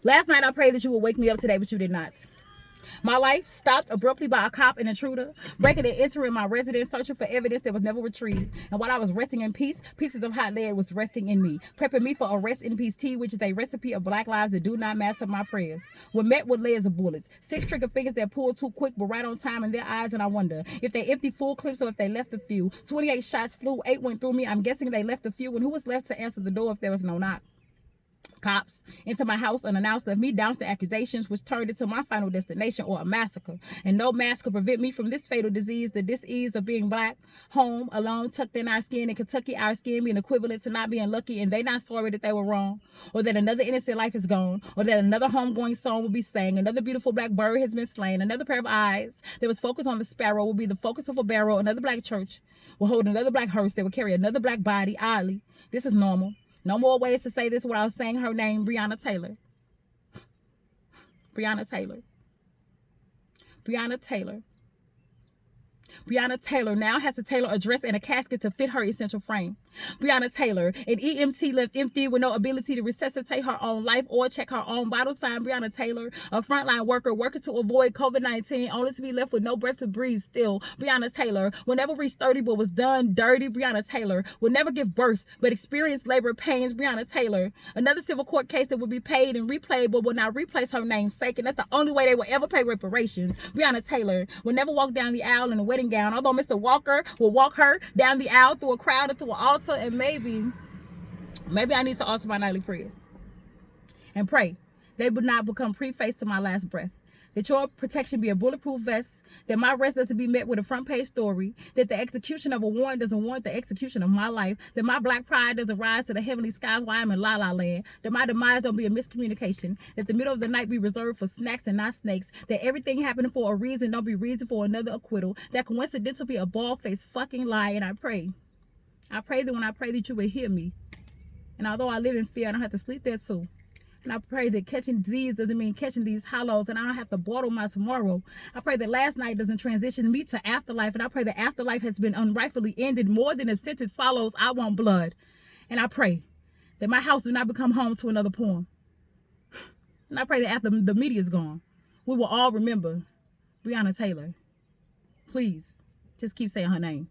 Last night I prayed that you would wake me up today, but you did not. My life stopped abruptly by a cop and intruder, breaking and entering my residence, searching for evidence that was never retrieved. And while I was resting in peace, pieces of hot lead was resting in me, prepping me for a rest in peace tea, which is a recipe of black lives that do not match up my prayers. We're met with layers of bullets, 6 trigger fingers that pulled too quick but right on time in their eyes, and I wonder if they emptied full clips or if they left a few. 28 shots flew, 8 went through me. I'm guessing they left a few, and who was left to answer the door if there was no knock? Cops into my house unannounced, left me doused in accusations, which turned into my final destination, or a massacre. And no mask could prevent me from this fatal disease, the dis-ease of being black, home, alone, tucked in our skin. In Kentucky, our skin being equivalent to not being lucky, and they not sorry that they were wrong, or that another innocent life is gone, or that another homegoing song will be sang, another beautiful black bird has been slain, another pair of eyes that was focused on the sparrow will be the focus of a barrel, another black church will hold another black hearse that will carry another black body. Oddly, this is normal. No more ways to say this without saying her name, Breonna Taylor. Breonna Taylor. Breonna Taylor. Breonna Taylor now has to tailor a dress and a casket to fit her essential frame. Breonna Taylor, an EMT left empty with no ability to resuscitate her own life or check her own vital sign. Breonna Taylor, a frontline worker working to avoid COVID-19, only to be left with no breath to breathe still. Breonna Taylor will never reach 30 but was done dirty. Breonna Taylor will never give birth but experience labor pains. Breonna Taylor, another civil court case that will be paid and replayed but will not replace her namesake, and that's the only way they will ever pay reparations. Breonna Taylor will never walk down the aisle in a wedding gown, although Mr. Walker will walk her down the aisle through a crowd into an altar. And maybe I need to alter my nightly prayers and pray they would not become preface to my last breath. That your protection be a bulletproof vest. That my rest doesn't be met with a front page story. That the execution of a warrant doesn't warrant the execution of my life. That my black pride doesn't rise to the heavenly skies while I'm in La La Land. That my demise don't be a miscommunication. That the middle of the night be reserved for snacks and not snakes. That everything happening for a reason don't be reason for another acquittal. That coincidental be a bald-faced fucking lie. And I pray that when I pray that you will hear me. And although I live in fear, I don't have to sleep there too. And I pray that catching disease doesn't mean catching these hollows, and I don't have to bottle my tomorrow. I pray that last night doesn't transition me to afterlife, and I pray that afterlife has been unrightfully ended. More than a sentence follows, I want blood. And I pray that my house do not become home to another poem. And I pray that after the media is gone, we will all remember Breonna Taylor. Please, just keep saying her name.